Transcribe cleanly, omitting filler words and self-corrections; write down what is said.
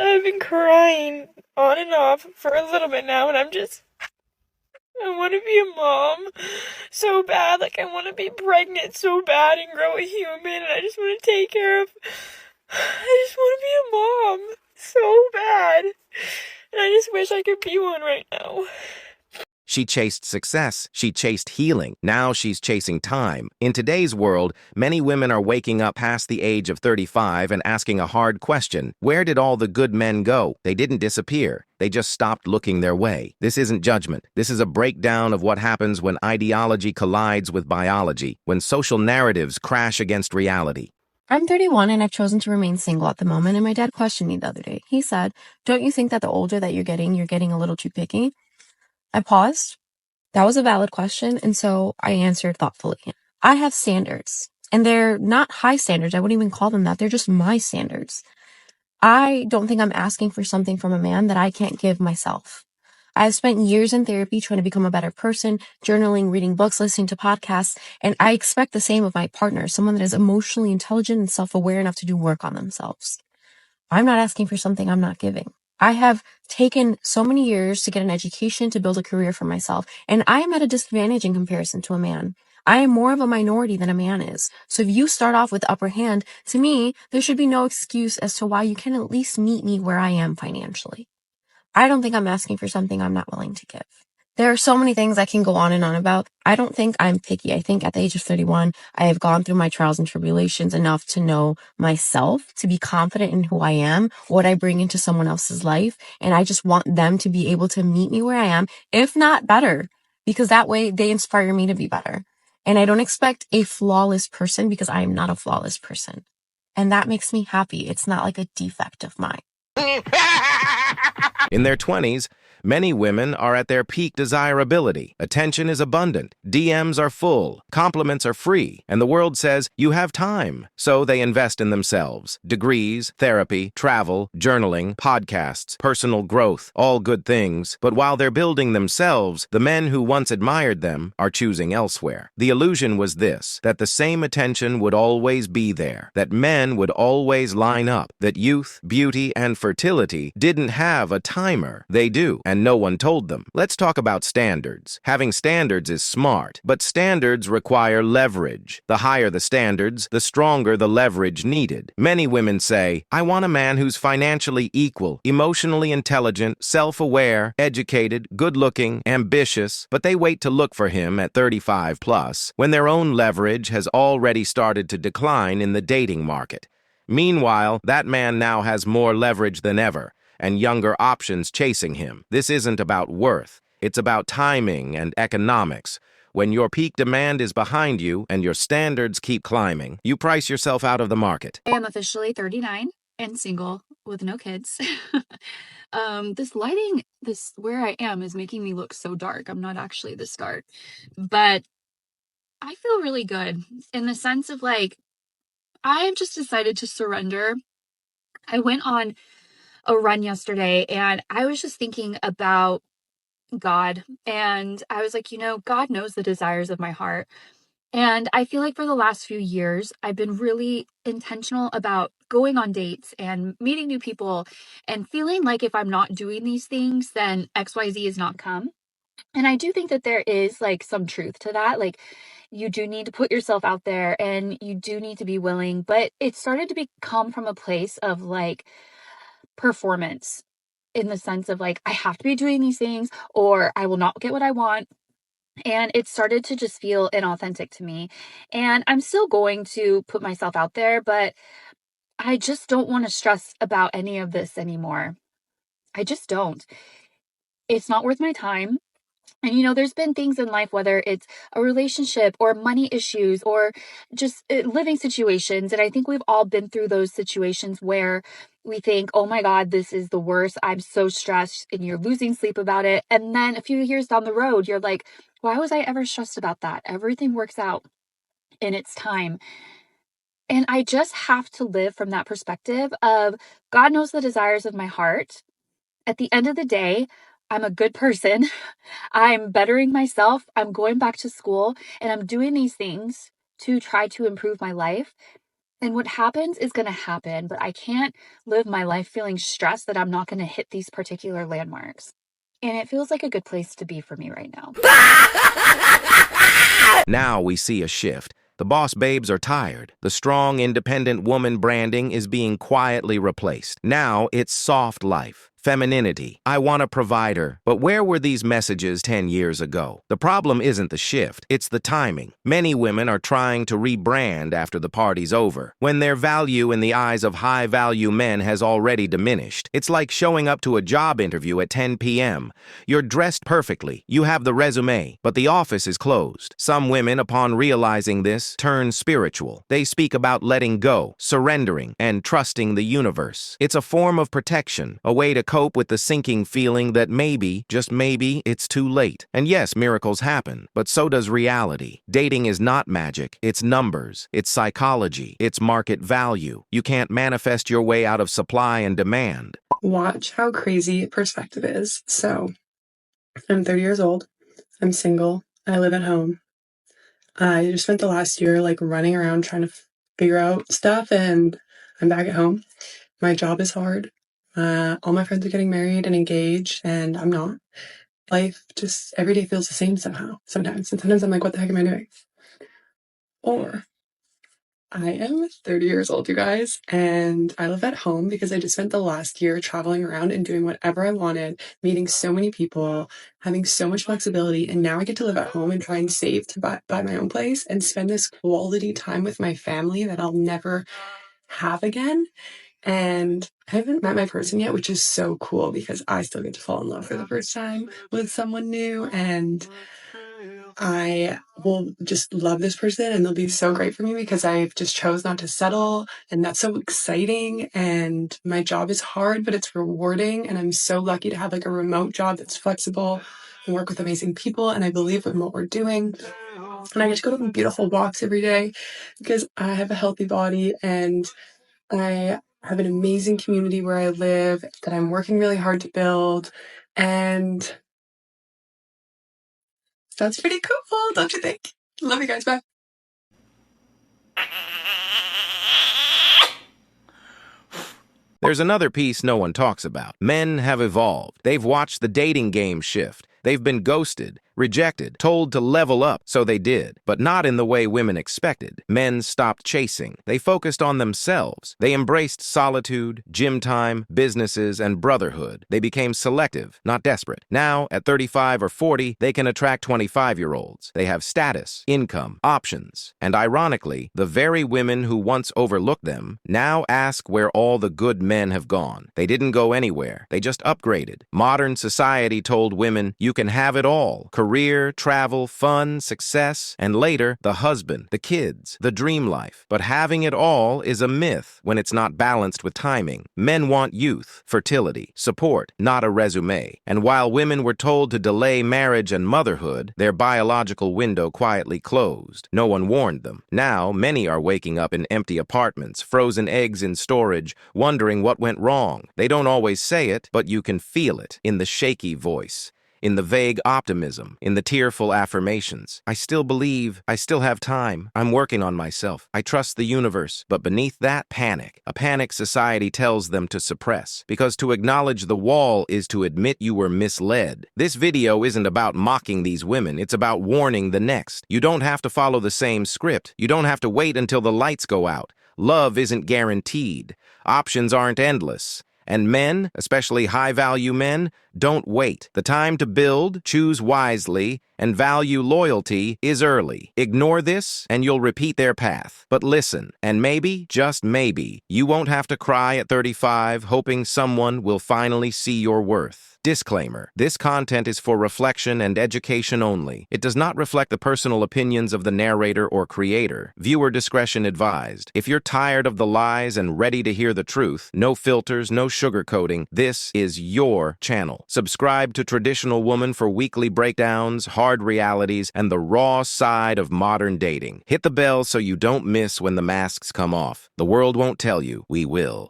I've been crying on and off for a little bit now, and I want to be a mom so bad. Like, I want to be pregnant so bad and grow a human, and I just want to take care of. I just want to be a mom so bad. And I just wish I could be one right now. She chased success. She chased healing. Now she's chasing time. In today's world, many women are waking up past the age of 35 and asking a hard question. Where did all the good men go? They didn't disappear. They just stopped looking their way. This isn't judgment. This is a breakdown of what happens when ideology collides with biology, when social narratives crash against reality. I'm 31 and I've chosen to remain single at the moment, and my dad questioned me the other day. He said, "Don't you think that the older that you're getting a little too picky?" I paused. That was a valid question, and so I answered thoughtfully. I have standards, and they're not high standards. I wouldn't even call them that. They're just my standards. I don't think I'm asking for something from a man that I can't give myself. I've spent years in therapy trying to become a better person, journaling, reading books, listening to podcasts, and I expect the same of my partner, someone that is emotionally intelligent and self-aware enough to do work on themselves. I'm not asking for something I'm not giving. I have taken so many years to get an education, to build a career for myself, and I am at a disadvantage in comparison to a man. I am more of a minority than a man is. So if you start off with the upper hand, to me, there should be no excuse as to why you can at least meet me where I am financially. I don't think I'm asking for something I'm not willing to give. There are so many things I can go on and on about. I don't think I'm picky. I think at the age of 31, I have gone through my trials and tribulations enough to know myself, to be confident in who I am, what I bring into someone else's life. And I just want them to be able to meet me where I am, if not better, because that way they inspire me to be better. And I don't expect a flawless person because I am not a flawless person. And that makes me happy. It's not like a defect of mine. In their 20s, many women are at their peak desirability. Attention is abundant, DMs are full, compliments are free, and the world says, you have time. So they invest in themselves. Degrees, therapy, travel, journaling, podcasts, personal growth, all good things. But while they're building themselves, the men who once admired them are choosing elsewhere. The illusion was this, that the same attention would always be there, that men would always line up, that youth, beauty, and fertility didn't have a timer. They do, and no one told them. Let's talk about standards. Having standards is smart, but standards require leverage. The higher the standards, the stronger the leverage needed. Many women say, I want a man who's financially equal, emotionally intelligent, self-aware, educated, good-looking, ambitious, but they wait to look for him at 35 plus, when their own leverage has already started to decline in the dating market. Meanwhile, that man now has more leverage than ever, and younger options chasing him. This isn't about worth. It's about timing and economics. When your peak demand is behind you and your standards keep climbing, you price yourself out of the market. I am officially 39 and single with no kids. This lighting, where I am is making me look so dark. I'm not actually this dark, but I feel really good in the sense of like, I've just decided to surrender. I went on a run yesterday and I was just thinking about God, and I was like, God knows the desires of my heart. And I feel like for the last few years, I've been really intentional about going on dates and meeting new people and feeling like if I'm not doing these things, then XYZ is not come. And I do think that there is like some truth to that. Like, you do need to put yourself out there and you do need to be willing, but it started to become from a place of like performance, in the sense of like, I have to be doing these things or I will not get what I want. And it started to just feel inauthentic to me. And I'm still going to put myself out there, but I just don't want to stress about any of this anymore. I just don't. It's not worth my time. And there's been things in life, whether it's a relationship or money issues or just living situations. And I think we've all been through those situations where we think, oh my God, this is the worst. I'm so stressed, and you're losing sleep about it. And then a few years down the road, you're like, why was I ever stressed about that? Everything works out in its time. And I just have to live from that perspective of God knows the desires of my heart. At the end of the day, I'm a good person. I'm bettering myself. I'm going back to school and I'm doing these things to try to improve my life. And what happens is going to happen, but I can't live my life feeling stressed that I'm not going to hit these particular landmarks. And it feels like a good place to be for me right now. Now we see a shift. The boss babes are tired. The strong, independent woman branding is being quietly replaced. Now it's soft life. Femininity. I want a provider. But where were these messages 10 years ago? The problem isn't the shift, it's the timing. Many women are trying to rebrand after the party's over, when their value in the eyes of high-value men has already diminished. It's like showing up to a job interview at 10 p.m. You're dressed perfectly, you have the resume, but the office is closed. Some women, upon realizing this, turn spiritual. They speak about letting go, surrendering, and trusting the universe. It's a form of protection, a way to cope with the sinking feeling that maybe, just maybe, it's too late. And yes, miracles happen, but so does reality. Dating is not magic. It's numbers. It's psychology. It's market value. You can't manifest your way out of supply and demand. Watch how crazy perspective is. So, I'm 30 years old. I'm single. I live at home. I just spent the last year running around trying to figure out stuff, and I'm back at home. My job is hard. All my friends are getting married and engaged, and I'm not. Life just every day feels the same somehow, sometimes. And sometimes I'm like, what the heck am I doing? Or I am 30 years old, you guys, and I live at home because I just spent the last year traveling around and doing whatever I wanted, meeting so many people, having so much flexibility, and now I get to live at home and try and save to buy my own place and spend this quality time with my family that I'll never have again. And I haven't met my person yet, which is so cool because I still get to fall in love for the first time with someone new, and I will just love this person and they'll be so great for me because I've just chose not to settle, and that's so exciting. And my job is hard, but it's rewarding, and I'm so lucky to have a remote job that's flexible and work with amazing people, and I believe in what we're doing. And I get to go on beautiful walks every day because I have a healthy body, and I have an amazing community where I live that I'm working really hard to build, and that's pretty cool, don't you think? Love you guys, bye. There's another piece no one talks about. Men have evolved. They've watched the dating game shift. They've been ghosted, rejected, told to level up, so they did. But not in the way women expected. Men stopped chasing. They focused on themselves. They embraced solitude, gym time, businesses, and brotherhood. They became selective, not desperate. Now, at 35 or 40, they can attract 25-year-olds. They have status, income, options. And ironically, the very women who once overlooked them now ask where all the good men have gone. They didn't go anywhere. They just upgraded. Modern society told women, you can have it all. Career, travel, fun, success, and later, the husband, the kids, the dream life. But having it all is a myth when it's not balanced with timing. Men want youth, fertility, support, not a resume. And while women were told to delay marriage and motherhood, their biological window quietly closed. No one warned them. Now, many are waking up in empty apartments, frozen eggs in storage, wondering what went wrong. They don't always say it, but you can feel it in the shaky voice, in the vague optimism, in the tearful affirmations. I still believe, I still have time, I'm working on myself, I trust the universe. But beneath that, panic. A panic society tells them to suppress, because to acknowledge the wall is to admit you were misled. This video isn't about mocking these women, it's about warning the next. You don't have to follow the same script. You don't have to wait until the lights go out. Love isn't guaranteed. Options aren't endless. And men, especially high-value men, don't wait. The time to build, choose wisely, and value loyalty is early. Ignore this, and you'll repeat their path. But listen, and maybe, just maybe, you won't have to cry at 35 hoping someone will finally see your worth. Disclaimer: this content is for reflection and education only. It does not reflect the personal opinions of the narrator or creator. Viewer discretion advised. If you're tired of the lies and ready to hear the truth, no filters, no sugarcoating, this is your channel. Subscribe to Traditional Woman for weekly breakdowns, hard realities, and the raw side of modern dating. Hit the bell so you don't miss when the masks come off. The world won't tell you, we will.